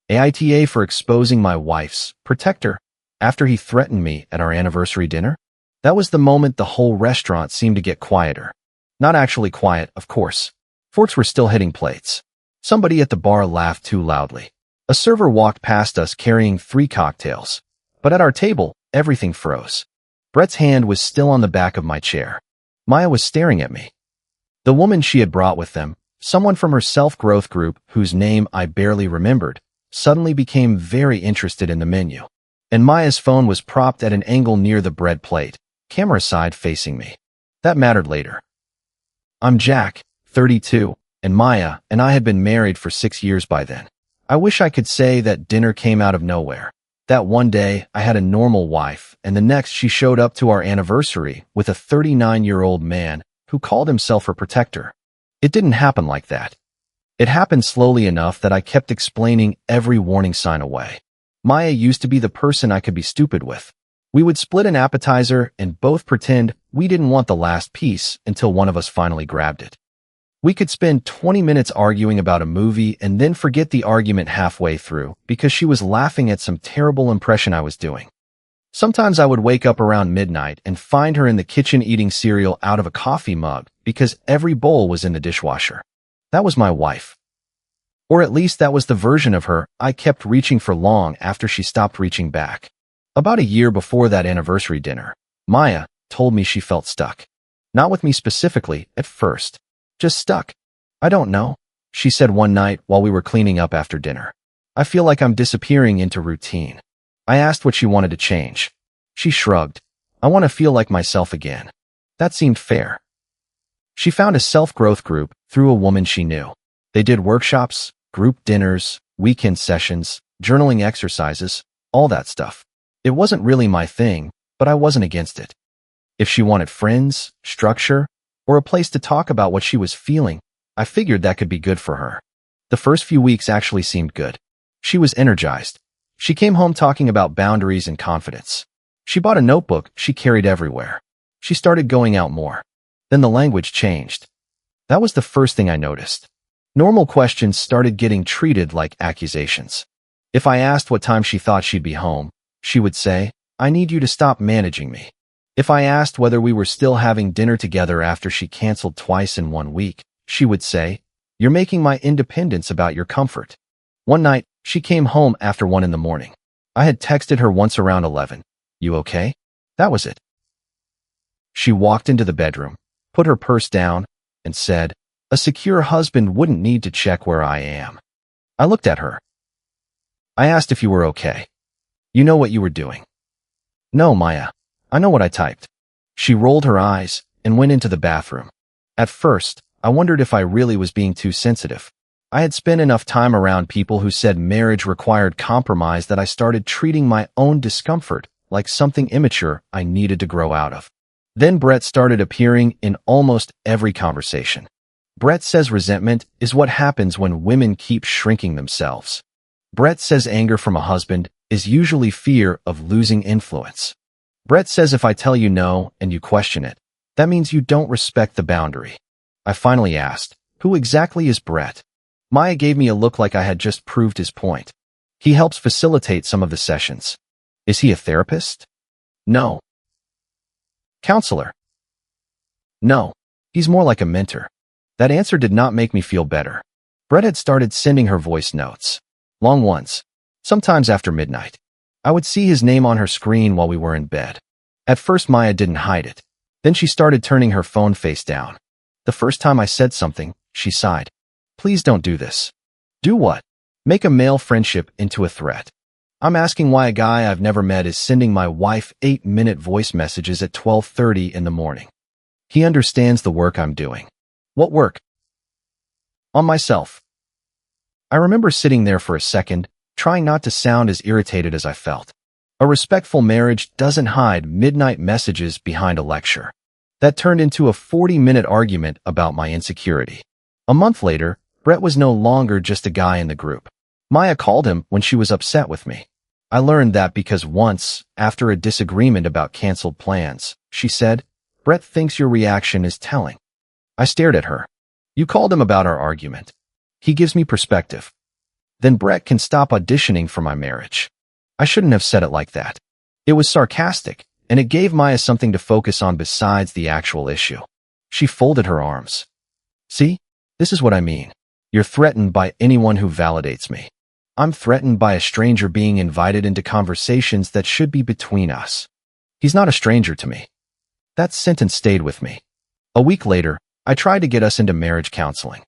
AITA for exposing my wife's protector after he threatened me at our anniversary dinner? That was the moment the whole restaurant seemed to get quieter. Not actually quiet, of course. Forks were still hitting plates. Somebody at the bar laughed too loudly. A server walked past us carrying 3 cocktails. But at our table, everything froze. Brett's hand was still on the back of my chair. Maya was staring at me. The woman she had brought with them, someone from her self-growth group whose name I barely remembered, suddenly became very interested in the menu. And Maya's phone was propped at an angle near the bread plate, camera side facing me. That mattered later. I'm Jack, 32, and Maya and I had been married for 6 years by then. I wish I could say that dinner came out of nowhere. That one day I had a normal wife, and the next she showed up to our anniversary with a 39-year-old man who called himself her protector. It didn't happen like that. It happened slowly enough that I kept explaining every warning sign away. Maya used to be the person I could be stupid with. We would split an appetizer and both pretend we didn't want the last piece until one of us finally grabbed it. We could spend 20 minutes arguing about a movie and then forget the argument halfway through because she was laughing at some terrible impression I was doing. Sometimes I would wake up around midnight and find her in the kitchen eating cereal out of a coffee mug because every bowl was in the dishwasher. That was my wife. Or at least that was the version of her I kept reaching for long after she stopped reaching back. About a year before that anniversary dinner, Maya told me she felt stuck. Not with me specifically, at first. Just stuck. I don't know, she said one night while we were cleaning up after dinner. I feel like I'm disappearing into routine. I asked what she wanted to change. She shrugged. I want to feel like myself again. That seemed fair. She found a self-growth group through a woman she knew. They did workshops, group dinners, weekend sessions, journaling exercises, all that stuff. It wasn't really my thing, but I wasn't against it. If she wanted friends, structure, or a place to talk about what she was feeling, I figured that could be good for her. The first few weeks actually seemed good. She was energized. She came home talking about boundaries and confidence. She bought a notebook she carried everywhere. She started going out more. Then the language changed. That was the first thing I noticed. Normal questions started getting treated like accusations. If I asked what time she thought she'd be home, she would say, I need you to stop managing me. If I asked whether we were still having dinner together after she canceled twice in 1 week, she would say, you're making my independence about your comfort. One night, she came home after 1 in the morning. I had texted her once around 11. You okay? That was it. She walked into the bedroom, put her purse down, and said, a secure husband wouldn't need to check where I am. I looked at her. I asked if you were okay. You know what you were doing. No, Maya. I know what I typed. She rolled her eyes and went into the bathroom. At first, I wondered if I really was being too sensitive. I had spent enough time around people who said marriage required compromise that I started treating my own discomfort like something immature I needed to grow out of. Then Brett started appearing in almost every conversation. Brett says resentment is what happens when women keep shrinking themselves. Brett says anger from a husband is usually fear of losing influence. Brett says if I tell you no and you question it, that means you don't respect the boundary. I finally asked, who exactly is Brett? Maya gave me a look like I had just proved his point. He helps facilitate some of the sessions. Is he a therapist? No. Counselor? No. He's more like a mentor. That answer did not make me feel better. Brett had started sending her voice notes. Long ones. Sometimes after midnight. I would see his name on her screen while we were in bed. At first, Maya didn't hide it. Then she started turning her phone face down. The first time I said something, she sighed. Please don't do this. Do what? Make a male friendship into a threat. I'm asking why a guy I've never met is sending my wife 8-minute voice messages at 12:30 in the morning. He understands the work I'm doing. What work? On myself. I remember sitting there for a second, trying not to sound as irritated as I felt. A respectful marriage doesn't hide midnight messages behind a lecture. That turned into a 40-minute argument about my insecurity. A month later, Brett was no longer just a guy in the group. Maya called him when she was upset with me. I learned that because once, after a disagreement about canceled plans, she said, Brett thinks your reaction is telling. I stared at her. You called him about our argument. He gives me perspective. then Brett can stop auditioning for my marriage. I shouldn't have said it like that. It was sarcastic, and it gave Maya something to focus on besides the actual issue. She folded her arms. See? This is what I mean. You're threatened by anyone who validates me. I'm threatened by a stranger being invited into conversations that should be between us. He's not a stranger to me. That sentence stayed with me. A week later, I tried to get us into marriage counseling.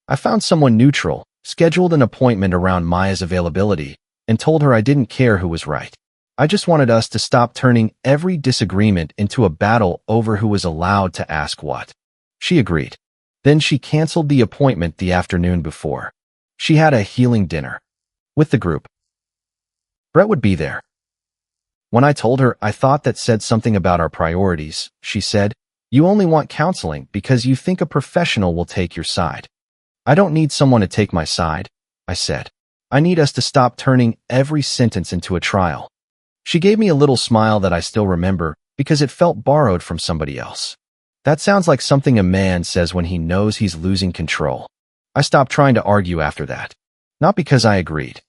I found someone neutral, scheduled an appointment around Maya's availability, and told her I didn't care who was right. I just wanted us to stop turning every disagreement into a battle over who was allowed to ask what. She agreed. Then she canceled the appointment the afternoon before. She had a healing dinner with the group. Brett would be there. When I told her I thought that said something about our priorities, she said, "You only want counseling because you think a professional will take your side." "I don't need someone to take my side," I said. "I need us to stop turning every sentence into a trial." She gave me a little smile that I still remember because it felt borrowed from somebody else. That sounds like something a man says when he knows he's losing control. I stopped trying to argue after that. Not because I agreed.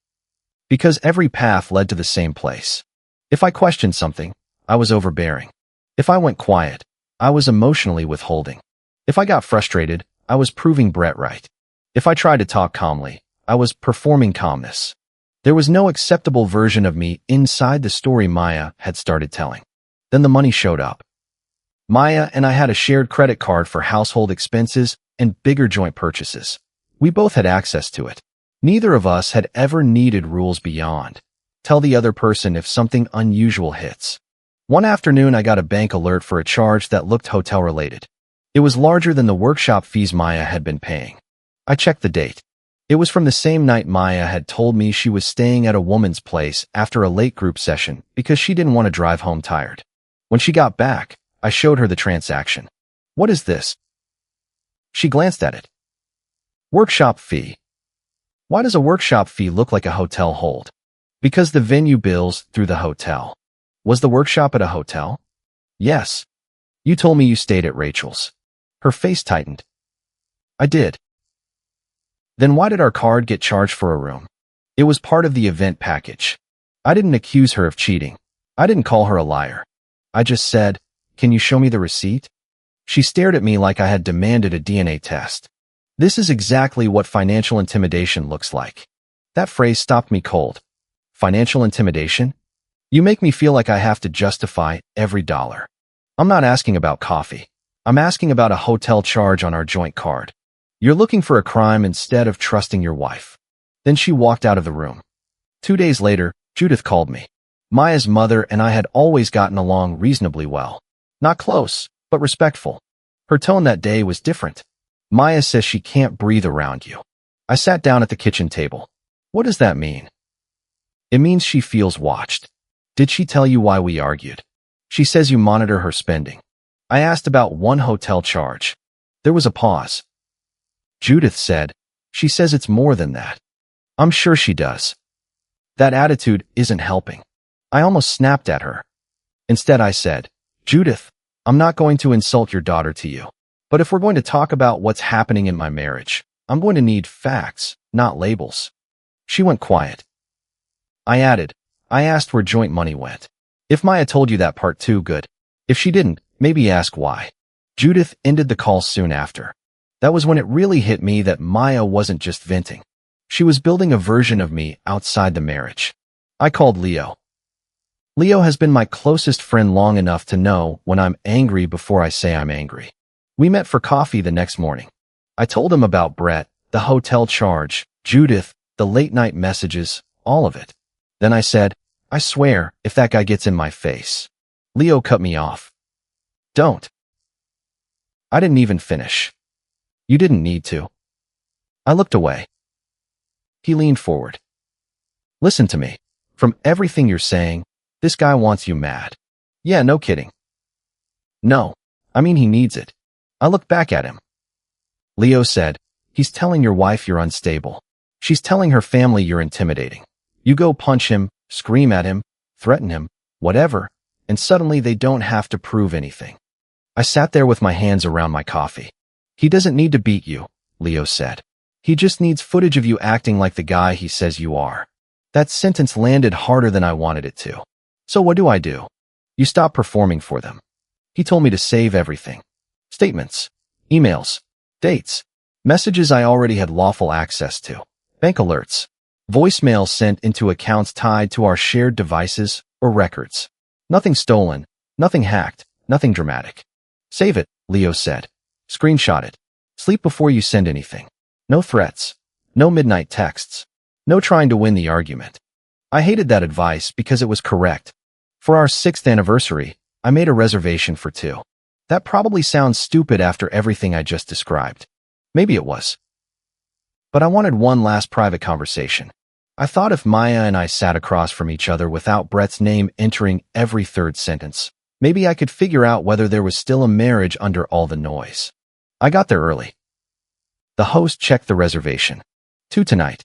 Because every path led to the same place. If I questioned something, I was overbearing. If I went quiet, I was emotionally withholding. If I got frustrated, I was proving Brett right. If I tried to talk calmly, I was performing calmness. There was no acceptable version of me inside the story Maya had started telling. Then the money showed up. Maya and I had a shared credit card for household expenses and bigger joint purchases. We both had access to it. Neither of us had ever needed rules beyond. Tell the other person if something unusual hits. One afternoon, I got a bank alert for a charge that looked hotel-related. It was larger than the workshop fees Maya had been paying. I checked the date. It was from the same night Maya had told me she was staying at a woman's place after a late group session because she didn't want to drive home tired. When she got back, I showed her the transaction. "What is this?" She glanced at it. "Workshop fee." "Why does a workshop fee look like a hotel hold?" "Because the venue bills through the hotel." "Was the workshop at a hotel?" "Yes." "You told me you stayed at Rachel's." Her face tightened. "I did." "Then why did our card get charged for a room?" "It was part of the event package." I didn't accuse her of cheating. I didn't call her a liar. I just said, "Can you show me the receipt?" She stared at me like I had demanded a DNA test. This is exactly what financial intimidation looks like. That phrase stopped me cold. Financial intimidation? You make me feel like I have to justify every dollar. I'm not asking about coffee. I'm asking about a hotel charge on our joint card. You're looking for a crime instead of trusting your wife. Then she walked out of the room. 2 days later, Judith called me. Maya's mother and I had always gotten along reasonably well. Not close, but respectful. Her tone that day was different. "Maya says she can't breathe around you." I sat down at the kitchen table. "What does that mean?" "It means she feels watched." "Did she tell you why we argued?" "She says you monitor her spending." I asked about one hotel charge. There was a pause. Judith said, "She says it's more than that." "I'm sure she does." That attitude isn't helping. I almost snapped at her. Instead, I said, "Judith, I'm not going to insult your daughter to you. But if we're going to talk about what's happening in my marriage, I'm going to need facts, not labels." She went quiet. I added, "I asked where joint money went. If Maya told you that part too, good. If she didn't, maybe ask why." Judith ended the call soon after. That was when it really hit me that Maya wasn't just venting. She was building a version of me outside the marriage. I called Leo. Leo has been my closest friend long enough to know when I'm angry before I say I'm angry. We met for coffee the next morning. I told him about Brett, the hotel charge, Judith, the late-night messages, all of it. Then I said, "I swear, if that guy gets in my face." Leo cut me off. "Don't." I didn't even finish. "You didn't need to." I looked away. He leaned forward. "Listen to me. From everything you're saying, this guy wants you mad." "Yeah, no kidding." "No, I mean he needs it." I looked back at him. Leo said, "He's telling your wife you're unstable. She's telling her family you're intimidating. You go punch him, scream at him, threaten him, whatever, and suddenly they don't have to prove anything." I sat there with my hands around my coffee. "He doesn't need to beat you," Leo said. He just needs footage of you acting like the guy he says you are. That sentence landed harder than I wanted it to. So what do? You stop performing for them. He told me to save everything. Statements, emails, dates, messages I already had lawful access to, bank alerts, voicemails sent into accounts tied to our shared devices or records. Nothing stolen, nothing hacked, nothing dramatic. Save it, Leo said. Screenshot it. Sleep before you send anything. No threats. No midnight texts. No trying to win the argument. I hated that advice because it was correct. For our 6th anniversary, I made a reservation for 2. That probably sounds stupid after everything I just described. Maybe it was. But I wanted one last private conversation. I thought if Maya and I sat across from each other without Brett's name entering every third sentence, maybe I could figure out whether there was still a marriage under all the noise. I got there early. The host checked the reservation. 2 tonight.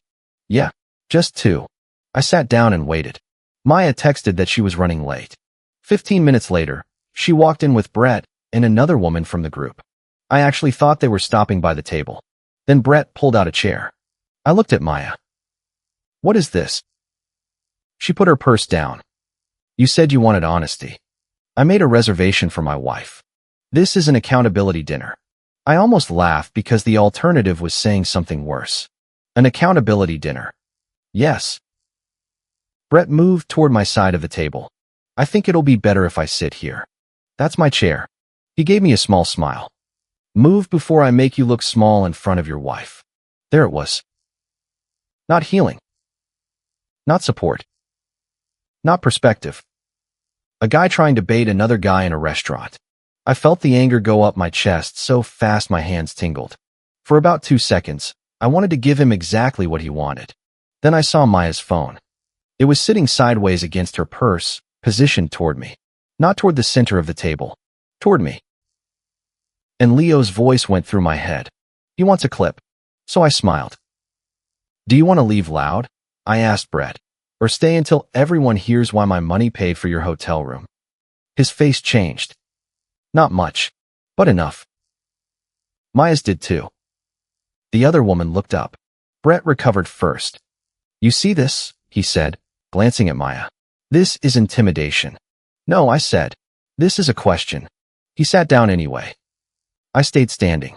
Yeah, just 2. I sat down and waited. Maya texted that she was running late. 15 minutes later, she walked in with Brett and another woman from the group. I actually thought they were stopping by the table. Then Brett pulled out a chair. I looked at Maya. What is this? She put her purse down. You said you wanted honesty. I made a reservation for my wife. This is an accountability dinner. I almost laughed because the alternative was saying something worse. An accountability dinner. Yes. Brett moved toward my side of the table. I think it'll be better if I sit here. That's my chair. He gave me a small smile. Move before I make you look small in front of your wife. There it was. Not healing. Not support. Not perspective. A guy trying to bait another guy in a restaurant. I felt the anger go up my chest so fast my hands tingled. For about 2 seconds, I wanted to give him exactly what he wanted. Then I saw Maya's phone. It was sitting sideways against her purse, positioned toward me. Not toward the center of the table. Toward me. And Leo's voice went through my head. He wants a clip. So I smiled. Do you want to leave loud? I asked Brett. Or stay until everyone hears why my money paid for your hotel room? His face changed. Not much, but enough. Maya's did too. The other woman looked up. Brett recovered first. You see this? He said, glancing at Maya. This is intimidation. No, I said. This is a question. He sat down anyway. I stayed standing.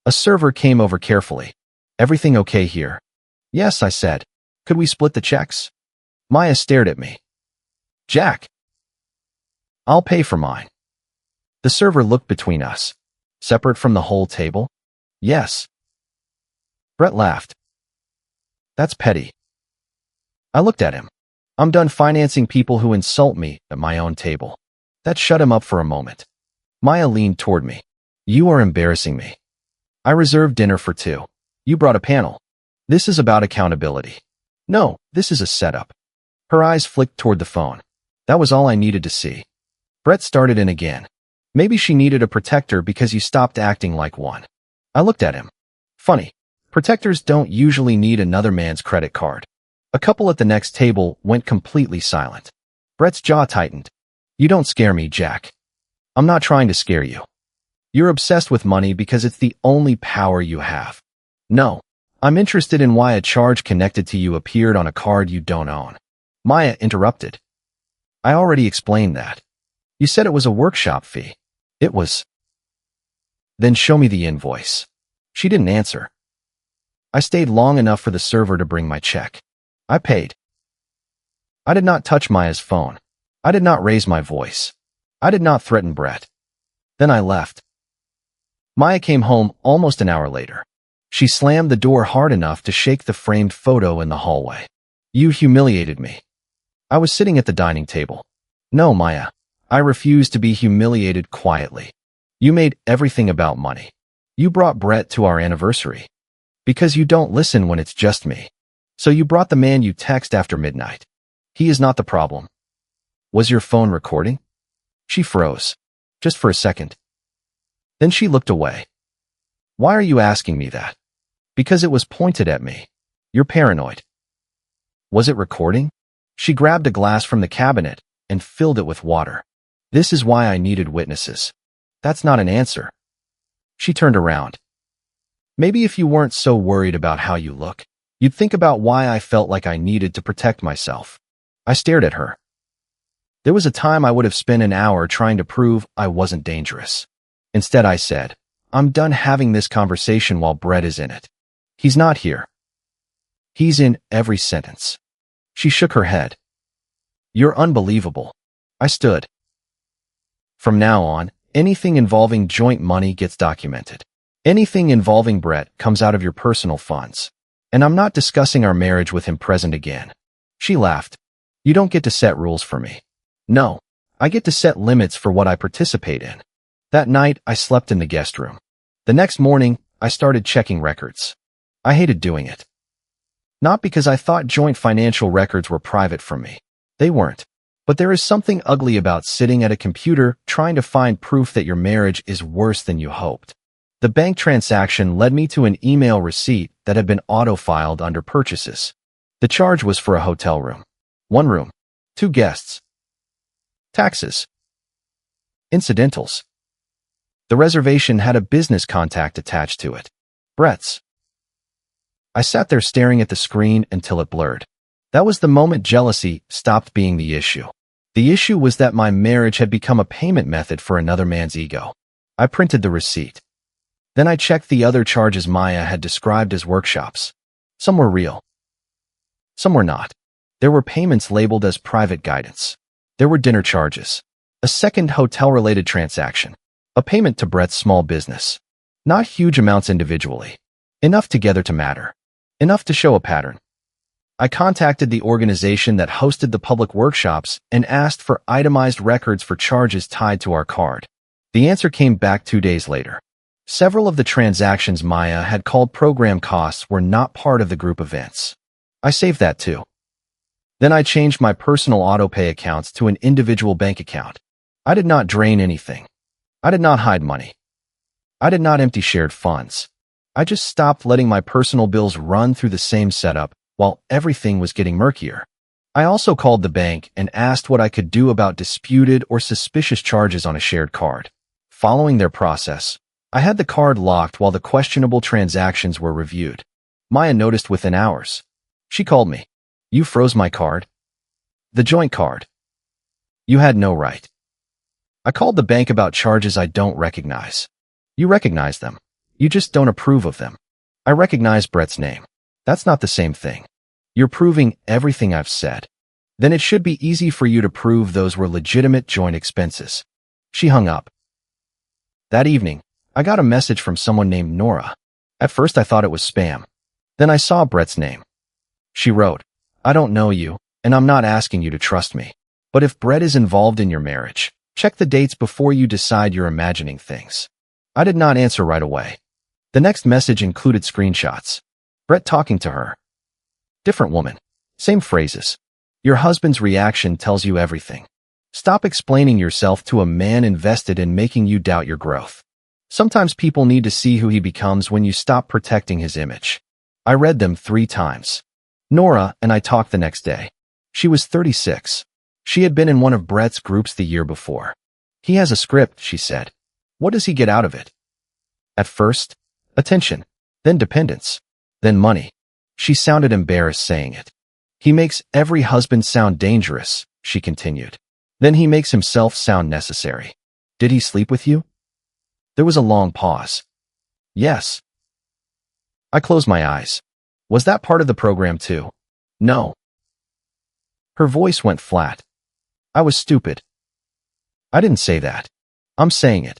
A server came over carefully. Everything okay here? Yes, I said. Could we split the checks? Maya stared at me. Jack. I'll pay for mine. The server looked between us. Separate from the whole table? Yes. Brett laughed. That's petty. I looked at him. I'm done financing people who insult me at my own table. That shut him up for a moment. Maya leaned toward me. You are embarrassing me. I reserved dinner for 2. You brought a panel. This is about accountability. No, this is a setup. Her eyes flicked toward the phone. That was all I needed to see. Brett started in again. Maybe she needed a protector because you stopped acting like one. I looked at him. Funny. Protectors don't usually need another man's credit card. A couple at the next table went completely silent. Brett's jaw tightened. You don't scare me, Jack. I'm not trying to scare you. You're obsessed with money because it's the only power you have. No, I'm interested in why a charge connected to you appeared on a card you don't own. Maya interrupted. I already explained that. You said it was a workshop fee. It was. Then show me the invoice. She didn't answer. I stayed long enough for the server to bring my check. I paid. I did not touch Maya's phone. I did not raise my voice. I did not threaten Brett. Then I left. Maya came home almost an hour later. She slammed the door hard enough to shake the framed photo in the hallway. You humiliated me. I was sitting at the dining table. No, Maya. I refused to be humiliated quietly. You made everything about money. You brought Brett to our anniversary. Because you don't listen when it's just me. So you brought the man you text after midnight. He is not the problem. Was your phone recording? She froze. Just for a second. Then she looked away. Why are you asking me that? Because it was pointed at me. You're paranoid. Was it recording? She grabbed a glass from the cabinet and filled it with water. This is why I needed witnesses. That's not an answer. She turned around. Maybe if you weren't so worried about how you look, you'd think about why I felt like I needed to protect myself. I stared at her. There was a time I would have spent an hour trying to prove I wasn't dangerous. Instead, I said, I'm done having this conversation while Brett is in it. He's not here. He's in every sentence. She shook her head. You're unbelievable. I stood. From now on, anything involving joint money gets documented. Anything involving Brett comes out of your personal funds. And I'm not discussing our marriage with him present again. She laughed. You don't get to set rules for me. No, I get to set limits for what I participate in. That night, I slept in the guest room. The next morning, I started checking records. I hated doing it. Not because I thought joint financial records were private from me. They weren't. But there is something ugly about sitting at a computer trying to find proof that your marriage is worse than you hoped. The bank transaction led me to an email receipt that had been auto-filed under purchases. The charge was for a hotel room. 1 room. 2 guests. Taxes. Incidentals. The reservation had a business contact attached to it. Brett's. I sat there staring at the screen until it blurred. That was the moment jealousy stopped being the issue. The issue was that my marriage had become a payment method for another man's ego. I printed the receipt. Then I checked the other charges Maya had described as workshops. Some were real. Some were not. There were payments labeled as private guidance. There were dinner charges. A second hotel-related transaction. A payment to Brett's small business. Not huge amounts individually. Enough together to matter. Enough to show a pattern. I contacted the organization that hosted the public workshops and asked for itemized records for charges tied to our card. The answer came back 2 days later. Several of the transactions Maya had called program costs were not part of the group events. I saved that too. Then I changed my personal autopay accounts to an individual bank account. I did not drain anything. I did not hide money. I did not empty shared funds. I just stopped letting my personal bills run through the same setup while everything was getting murkier. I also called the bank and asked what I could do about disputed or suspicious charges on a shared card. Following their process, I had the card locked while the questionable transactions were reviewed. Maya noticed within hours. She called me. You froze my card? The joint card. You had no right. I called the bank about charges I don't recognize. You recognize them. You just don't approve of them. I recognize Brett's name. That's not the same thing. You're proving everything I've said. Then it should be easy for you to prove those were legitimate joint expenses. She hung up. That evening, I got a message from someone named Nora. At first I thought it was spam. Then I saw Brett's name. She wrote, I don't know you, and I'm not asking you to trust me. But if Brett is involved in your marriage, check the dates before you decide you're imagining things. I did not answer right away. The next message included screenshots. Brett talking to her. Different woman. Same phrases. Your husband's reaction tells you everything. Stop explaining yourself to a man invested in making you doubt your growth. Sometimes people need to see who he becomes when you stop protecting his image. I read them 3 times. Nora and I talked the next day. She was 36. She had been in one of Brett's groups the year before. He has a script, she said. What does he get out of it? At first, attention, then dependence, then money. She sounded embarrassed saying it. He makes every husband sound dangerous, she continued. Then he makes himself sound necessary. Did he sleep with you? There was a long pause. Yes. I closed my eyes. Was that part of the program too? No. Her voice went flat. I was stupid. I didn't say that. I'm saying it.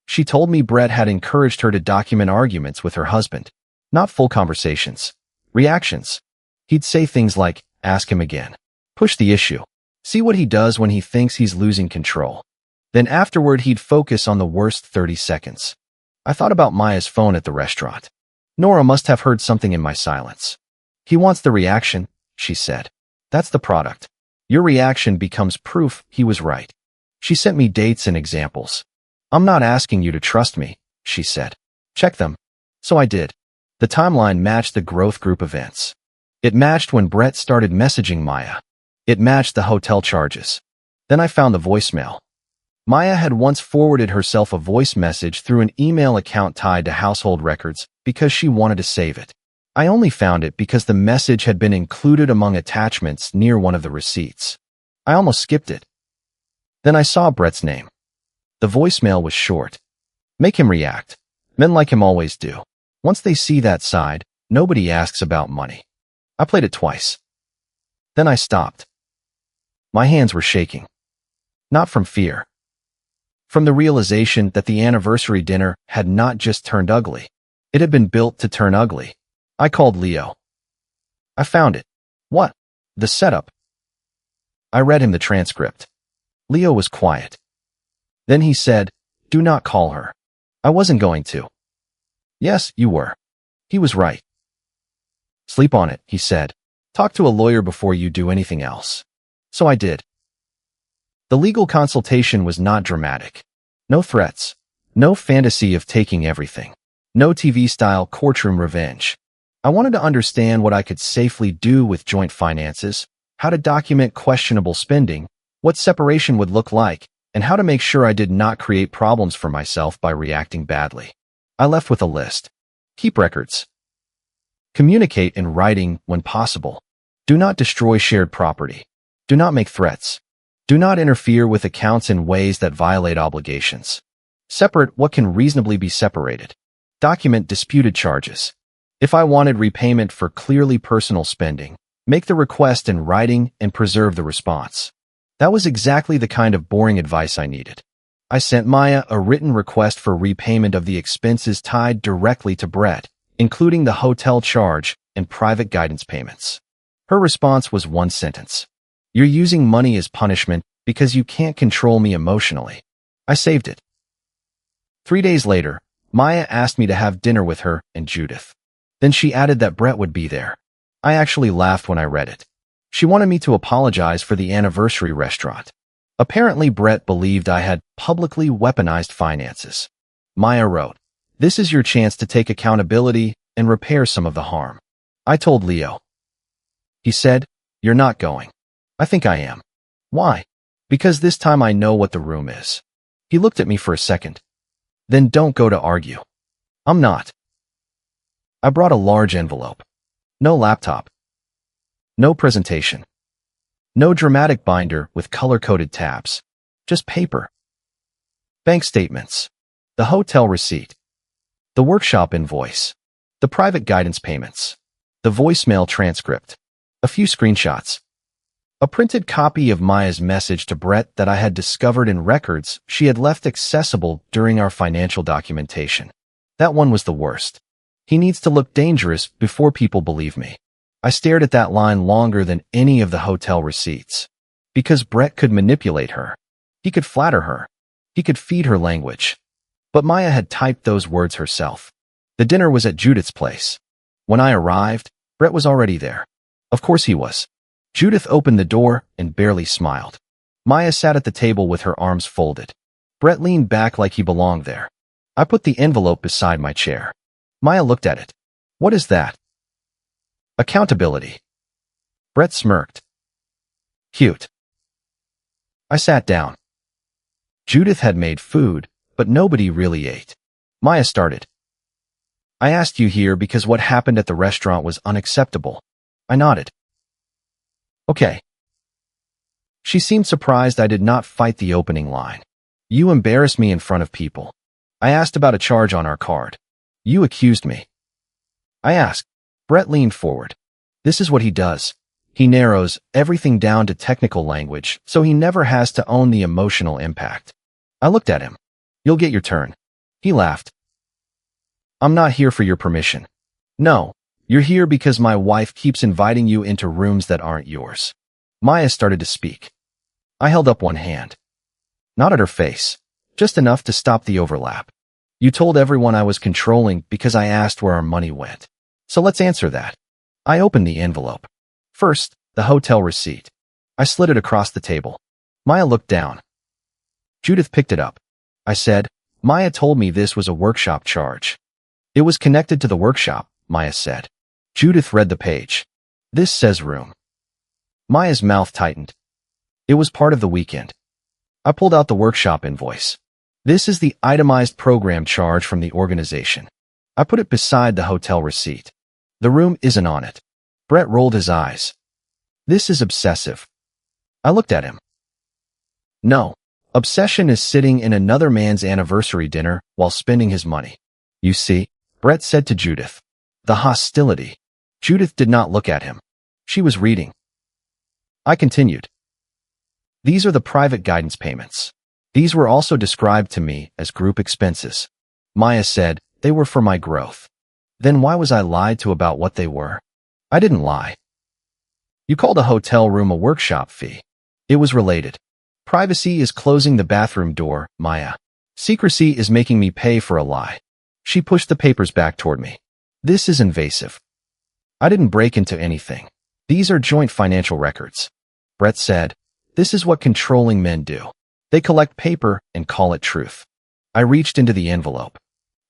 She told me Brett had encouraged her to document arguments with her husband. Not full conversations. Reactions. He'd say things like, ask him again. Push the issue. See what he does when he thinks he's losing control. Then afterward he'd focus on the worst 30 seconds. I thought about Maya's phone at the restaurant. Nora must have heard something in my silence. He wants the reaction, she said. That's the product. Your reaction becomes proof he was right. She sent me dates and examples. I'm not asking you to trust me, she said. Check them. So I did. The timeline matched the growth group events. It matched when Brett started messaging Maya. It matched the hotel charges. Then I found the voicemail. Maya had once forwarded herself a voice message through an email account tied to household records because she wanted to save it. I only found it because the message had been included among attachments near one of the receipts. I almost skipped it. Then I saw Brett's name. The voicemail was short. Make him react. Men like him always do. Once they see that side, nobody asks about money. I played it twice. Then I stopped. My hands were shaking. Not from fear. From the realization that the anniversary dinner had not just turned ugly. It had been built to turn ugly. I called Leo. I found it. What? The setup. I read him the transcript. Leo was quiet. Then he said, "Do not call her." I wasn't going to. Yes, you were. He was right. Sleep on it, he said. Talk to a lawyer before you do anything else. So I did. The legal consultation was not dramatic. No threats. No fantasy of taking everything. No TV-style courtroom revenge. I wanted to understand what I could safely do with joint finances, how to document questionable spending, what separation would look like, and how to make sure I did not create problems for myself by reacting badly. I left with a list. Keep records. Communicate in writing when possible. Do not destroy shared property. Do not make threats. Do not interfere with accounts in ways that violate obligations. Separate what can reasonably be separated. Document disputed charges. If I wanted repayment for clearly personal spending, make the request in writing and preserve the response. That was exactly the kind of boring advice I needed. I sent Maya a written request for repayment of the expenses tied directly to Brett, including the hotel charge and private guidance payments. Her response was one sentence. You're using money as punishment because you can't control me emotionally. I saved it. 3 days later, Maya asked me to have dinner with her and Judith. Then she added that Brett would be there. I actually laughed when I read it. She wanted me to apologize for the anniversary restaurant. Apparently, Brett believed I had publicly weaponized finances. Maya wrote, "This is your chance to take accountability and repair some of the harm." I told Leo. He said, "You're not going." I think I am. Why? Because this time I know what the room is. He looked at me for a second. Then don't go to argue. I'm not. I brought a large envelope. No laptop. No presentation. No dramatic binder with color-coded tabs. Just paper. Bank statements. The hotel receipt. The workshop invoice. The private guidance payments. The voicemail transcript. A few screenshots. A printed copy of Maya's message to Brett that I had discovered in records she had left accessible during our financial documentation. That one was the worst. He needs to look dangerous before people believe me. I stared at that line longer than any of the hotel receipts. Because Brett could manipulate her. He could flatter her. He could feed her language. But Maya had typed those words herself. The dinner was at Judith's place. When I arrived, Brett was already there. Of course he was. Judith opened the door and barely smiled. Maya sat at the table with her arms folded. Brett leaned back like he belonged there. I put the envelope beside my chair. Maya looked at it. What is that? Accountability. Brett smirked. Cute. I sat down. Judith had made food, but nobody really ate. Maya started. I asked you here because what happened at the restaurant was unacceptable. I nodded. Okay. She seemed surprised I did not fight the opening line. You embarrassed me in front of people. I asked about a charge on our card. You accused me. I asked. Brett leaned forward. This is what he does. He narrows everything down to technical language, so he never has to own the emotional impact. I looked at him. You'll get your turn. He laughed. I'm not here for your permission. No. You're here because my wife keeps inviting you into rooms that aren't yours. Maya started to speak. I held up one hand. Not at her face. Just enough to stop the overlap. You told everyone I was controlling because I asked where our money went. So let's answer that. I opened the envelope. First, the hotel receipt. I slid it across the table. Maya looked down. Judith picked it up. I said, Maya told me this was a workshop charge. It was connected to the workshop, Maya said. Judith read the page. This says room. Maya's mouth tightened. It was part of the weekend. I pulled out the workshop invoice. This is the itemized program charge from the organization. I put it beside the hotel receipt. The room isn't on it. Brett rolled his eyes. This is obsessive. I looked at him. No. Obsession is sitting in another man's anniversary dinner while spending his money. You see, Brett said to Judith. The hostility. Judith did not look at him. She was reading. I continued. These are the private guidance payments. These were also described to me as group expenses. Maya said they were for my growth. Then why was I lied to about what they were? I didn't lie. You called a hotel room a workshop fee. It was related. Privacy is closing the bathroom door, Maya. Secrecy is making me pay for a lie. She pushed the papers back toward me. This is invasive. I didn't break into anything. These are joint financial records. Brett said, this is what controlling men do. They collect paper and call it truth. I reached into the envelope.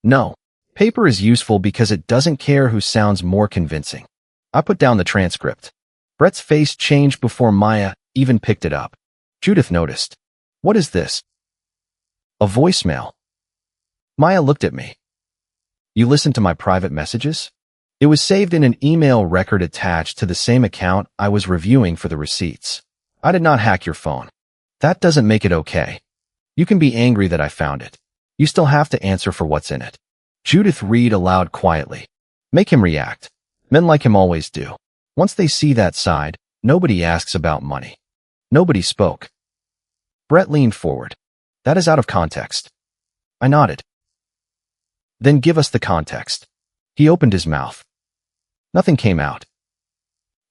No, paper is useful because it doesn't care who sounds more convincing. I put down the transcript. Brett's face changed before Maya even picked it up. Judith noticed. What is this? A voicemail. Maya looked at me. You listened to my private messages? It was saved in an email record attached to the same account I was reviewing for the receipts. I did not hack your phone. That doesn't make it okay. You can be angry that I found it. You still have to answer for what's in it. Judith read aloud quietly. Make him react. Men like him always do. Once they see that side, nobody asks about money. Nobody spoke. Brett leaned forward. That is out of context. I nodded. Then give us the context. He opened his mouth. Nothing came out.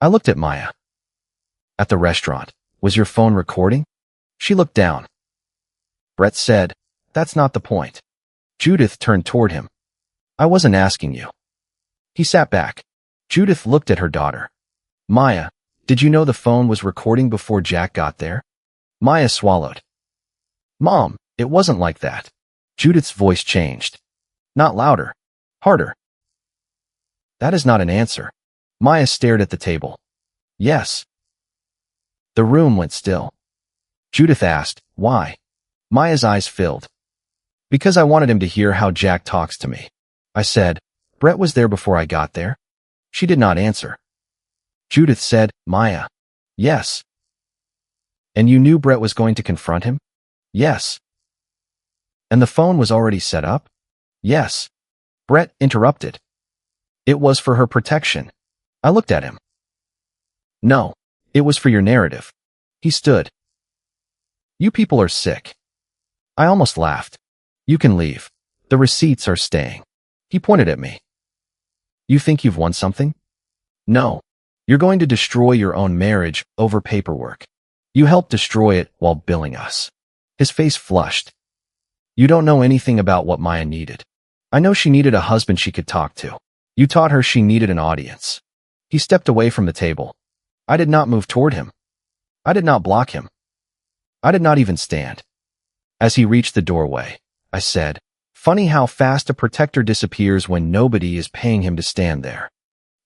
I looked at Maya. At the restaurant, was your phone recording? She looked down. Brett said, that's not the point. Judith turned toward him. I wasn't asking you. He sat back. Judith looked at her daughter. Maya, did you know the phone was recording before Jack got there? Maya swallowed. Mom, it wasn't like that. Judith's voice changed. Not louder. Harder. That is not an answer. Maya stared at the table. Yes. The room went still. Judith asked, why? Maya's eyes filled. Because I wanted him to hear how Jack talks to me. I said, Brett was there before I got there. She did not answer. Judith said, Maya. Yes. And you knew Brett was going to confront him? Yes. And the phone was already set up? Yes. Brett interrupted. It was for her protection. I looked at him. No, it was for your narrative. He stood. You people are sick. I almost laughed. You can leave. The receipts are staying. He pointed at me. You think you've won something? No. You're going to destroy your own marriage over paperwork. You helped destroy it while billing us. His face flushed. You don't know anything about what Maya needed. I know she needed a husband she could talk to. You taught her she needed an audience. He stepped away from the table. I did not move toward him. I did not block him. I did not even stand. As he reached the doorway, I said, funny how fast a protector disappears when nobody is paying him to stand there.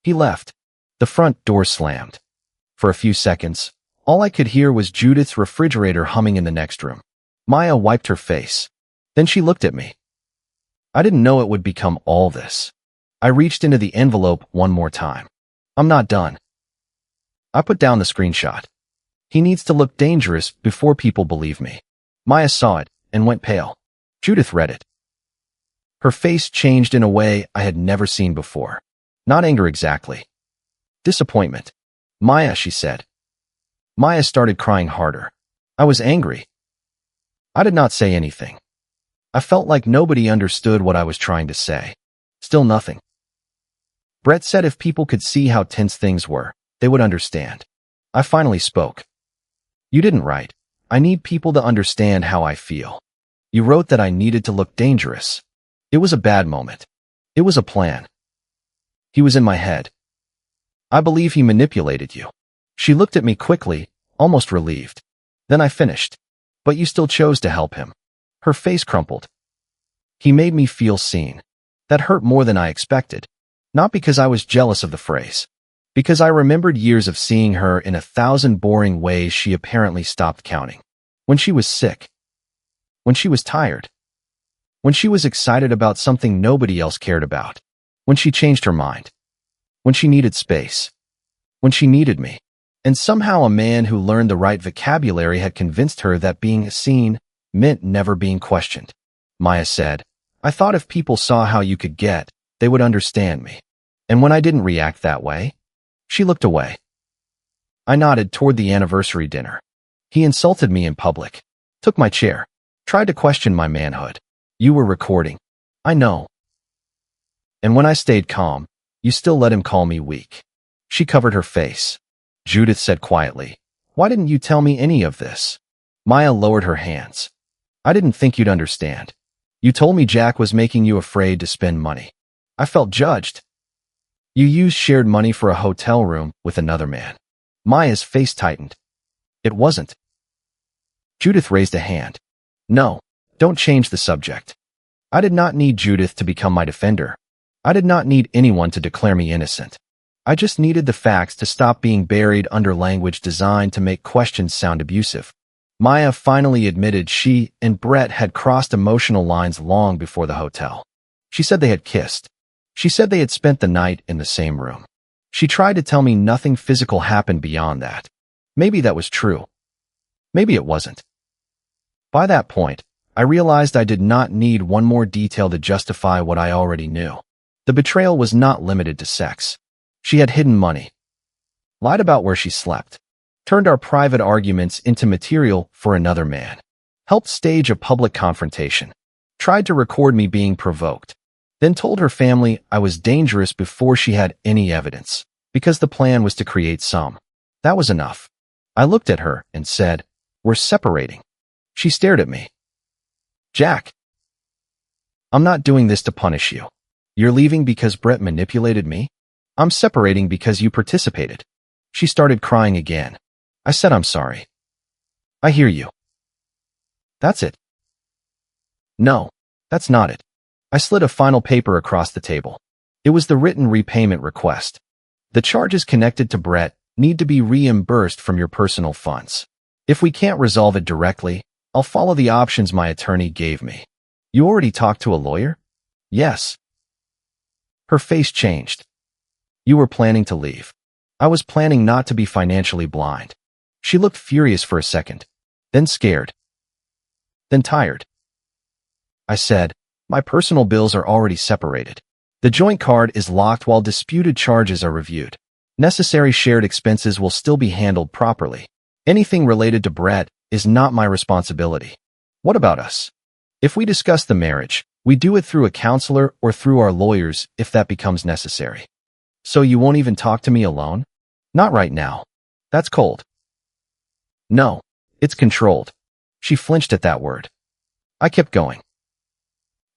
He left. The front door slammed. For a few seconds, all I could hear was Judith's refrigerator humming in the next room. Maya wiped her face. Then she looked at me. I didn't know it would become all this. I reached into the envelope one more time. I'm not done. I put down the screenshot. He needs to look dangerous before people believe me. Maya saw it and went pale. Judith read it. Her face changed in a way I had never seen before. Not anger exactly. Disappointment. Maya, she said. Maya started crying harder. I was angry. I did not say anything. I felt like nobody understood what I was trying to say. Still nothing. Brett said if people could see how tense things were, they would understand. I finally spoke. You didn't write. I need people to understand how I feel. You wrote that I needed to look dangerous. It was a bad moment. It was a plan. He was in my head. I believe he manipulated you. She looked at me quickly, almost relieved. Then I finished. But you still chose to help him. Her face crumpled. He made me feel seen. That hurt more than I expected. Not because I was jealous of the phrase. Because I remembered years of seeing her in 1,000 boring ways she apparently stopped counting. When she was sick. When she was tired. When she was excited about something nobody else cared about. When she changed her mind. When she needed space. When she needed me. And somehow a man who learned the right vocabulary had convinced her that being seen meant never being questioned. Maya said, I thought if people saw how you could get, they would understand me. And when I didn't react that way, she looked away. I nodded toward the anniversary dinner. He insulted me in public, took my chair, tried to question my manhood. You were recording. I know. And when I stayed calm, you still let him call me weak. She covered her face. Judith said quietly, Why didn't you tell me any of this? Maya lowered her hands. I didn't think you'd understand. You told me Jack was making you afraid to spend money. I felt judged. You used shared money for a hotel room with another man. Maya's face tightened. It wasn't. Judith raised a hand. No, don't change the subject. I did not need Judith to become my defender. I did not need anyone to declare me innocent. I just needed the facts to stop being buried under language designed to make questions sound abusive. Maya finally admitted she and Brett had crossed emotional lines long before the hotel. She said they had kissed. She said they had spent the night in the same room. She tried to tell me nothing physical happened beyond that. Maybe that was true. Maybe it wasn't. By that point, I realized I did not need one more detail to justify what I already knew. The betrayal was not limited to sex. She had hidden money, lied about where she slept, turned our private arguments into material for another man, helped stage a public confrontation, tried to record me being provoked, then told her family I was dangerous before she had any evidence, because the plan was to create some. That was enough. I looked at her and said, We're separating. She stared at me. Jack, I'm not doing this to punish you. You're leaving because Brett manipulated me? I'm separating because you participated. She started crying again. I said I'm sorry. I hear you. That's it. No, that's not it. I slid a final paper across the table. It was the written repayment request. The charges connected to Brett need to be reimbursed from your personal funds. If we can't resolve it directly, I'll follow the options my attorney gave me. You already talked to a lawyer? Yes. Her face changed. You were planning to leave. I was planning not to be financially blind. She looked furious for a second, then scared, then tired. I said, My personal bills are already separated. The joint card is locked while disputed charges are reviewed. Necessary shared expenses will still be handled properly. Anything related to Brett is not my responsibility. What about us? If we discuss the marriage, we do it through a counselor or through our lawyers if that becomes necessary. So you won't even talk to me alone? Not right now. That's cold. No, it's controlled. She flinched at that word. I kept going.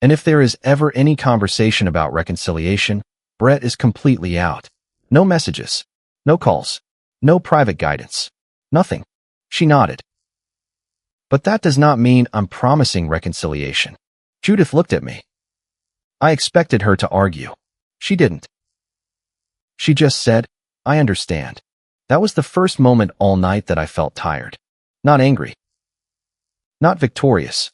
And if there is ever any conversation about reconciliation, Brett is completely out. No messages. No calls. No private guidance. Nothing. She nodded. But that does not mean I'm promising reconciliation. Judith looked at me. I expected her to argue. She didn't. She just said, I understand. That was the first moment all night that I felt tired. Not angry. Not victorious.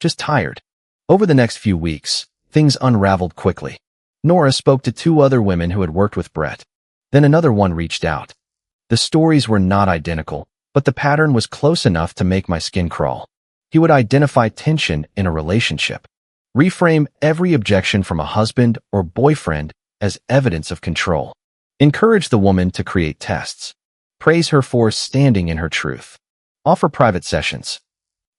Just tired. Over the next few weeks, things unraveled quickly. Nora spoke to 2 other women who had worked with Brett. Then another one reached out. The stories were not identical, but the pattern was close enough to make my skin crawl. He would identify tension in a relationship, reframe every objection from a husband or boyfriend as evidence of control, encourage the woman to create tests, praise her for standing in her truth, offer private sessions.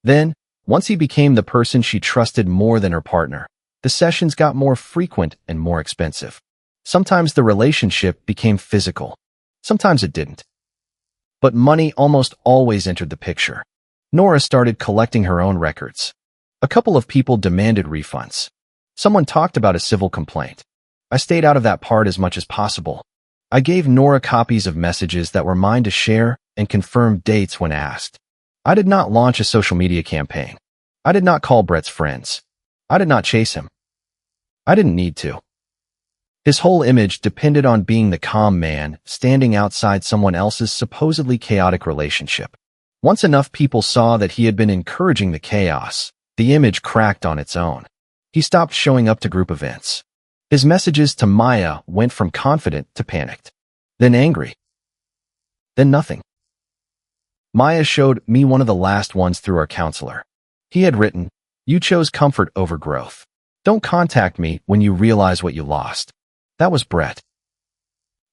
Then, once he became the person she trusted more than her partner, the sessions got more frequent and more expensive. Sometimes the relationship became physical. Sometimes it didn't. But money almost always entered the picture. Nora started collecting her own records. A couple of people demanded refunds. Someone talked about a civil complaint. I stayed out of that part as much as possible. I gave Nora copies of messages that were mine to share and confirm dates when asked. I did not launch a social media campaign. I did not call Brett's friends. I did not chase him. I didn't need to. His whole image depended on being the calm man standing outside someone else's supposedly chaotic relationship. Once enough people saw that he had been encouraging the chaos, the image cracked on its own. He stopped showing up to group events. His messages to Maya went from confident to panicked, then angry, then nothing. Maya showed me one of the last ones through our counselor. He had written, "You chose comfort over growth. Don't contact me when you realize what you lost." That was Brett.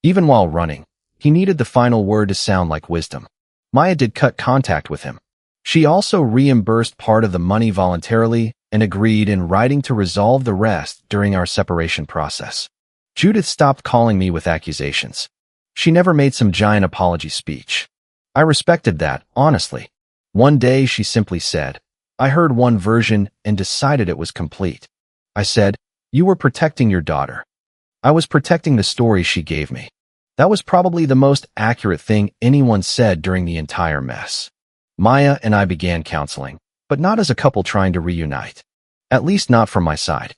Even while running, he needed the final word to sound like wisdom. Maya did cut contact with him. She also reimbursed part of the money voluntarily and agreed in writing to resolve the rest during our separation process. Judith stopped calling me with accusations. She never made some giant apology speech. I respected that, honestly. One day she simply said, "I heard one version and decided it was complete." I said, "You were protecting your daughter." I was protecting the story she gave me. That was probably the most accurate thing anyone said during the entire mess. Maya and I began counseling, but not as a couple trying to reunite. At least not from my side.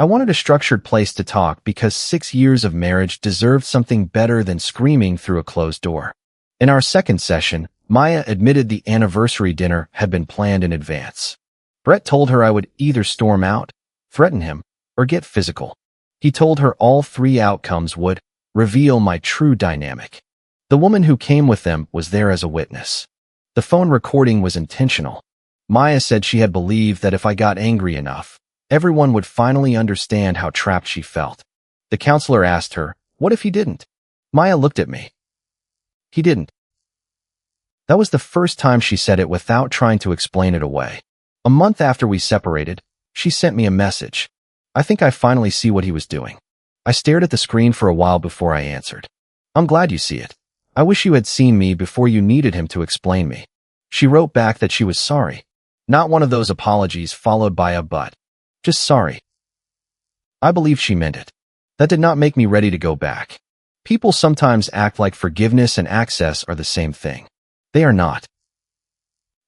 I wanted a structured place to talk because 6 years of marriage deserved something better than screaming through a closed door. In our second session, Maya admitted the anniversary dinner had been planned in advance. Brett told her I would either storm out, threaten him, or get physical. He told her all 3 outcomes would reveal my true dynamic. The woman who came with them was there as a witness. The phone recording was intentional. Maya said she had believed that if I got angry enough, everyone would finally understand how trapped she felt. The counselor asked her, "What if he didn't?" Maya looked at me. "He didn't." That was the first time she said it without trying to explain it away. A month after we separated, she sent me a message. "I think I finally see what he was doing." I stared at the screen for a while before I answered. "I'm glad you see it. I wish you had seen me before you needed him to explain me." She wrote back that she was sorry. Not one of those apologies followed by a but. Just sorry. I believe she meant it. That did not make me ready to go back. People sometimes act like forgiveness and access are the same thing. They are not.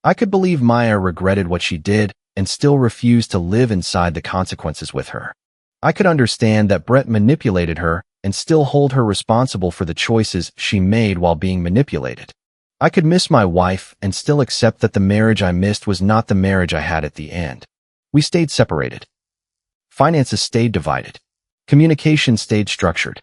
I could believe Maya regretted what she did and still refused to live inside the consequences with her. I could understand that Brett manipulated her and still hold her responsible for the choices she made while being manipulated. I could miss my wife and still accept that the marriage I missed was not the marriage I had at the end. We stayed separated. Finances stayed divided. Communication stayed structured.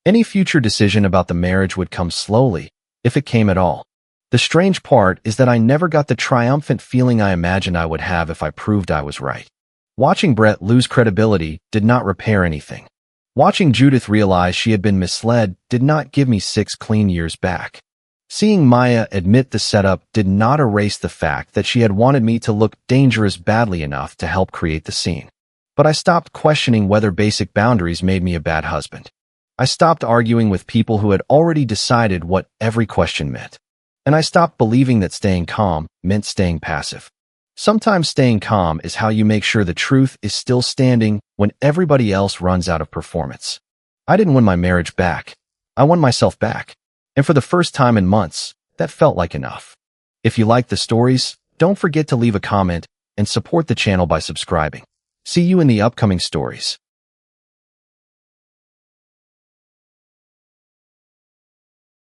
Any future decision about the marriage would come slowly, if it came at all. The strange part is that I never got the triumphant feeling I imagined I would have if I proved I was right. Watching Brett lose credibility did not repair anything. Watching Judith realize she had been misled did not give me 6 clean years back. Seeing Maya admit the setup did not erase the fact that she had wanted me to look dangerous badly enough to help create the scene. But I stopped questioning whether basic boundaries made me a bad husband. I stopped arguing with people who had already decided what every question meant. And I stopped believing that staying calm meant staying passive. Sometimes staying calm is how you make sure the truth is still standing when everybody else runs out of performance. I didn't win my marriage back. I won myself back. And for the first time in months, that felt like enough. If you like the stories, don't forget to leave a comment and support the channel by subscribing. See you in the upcoming stories.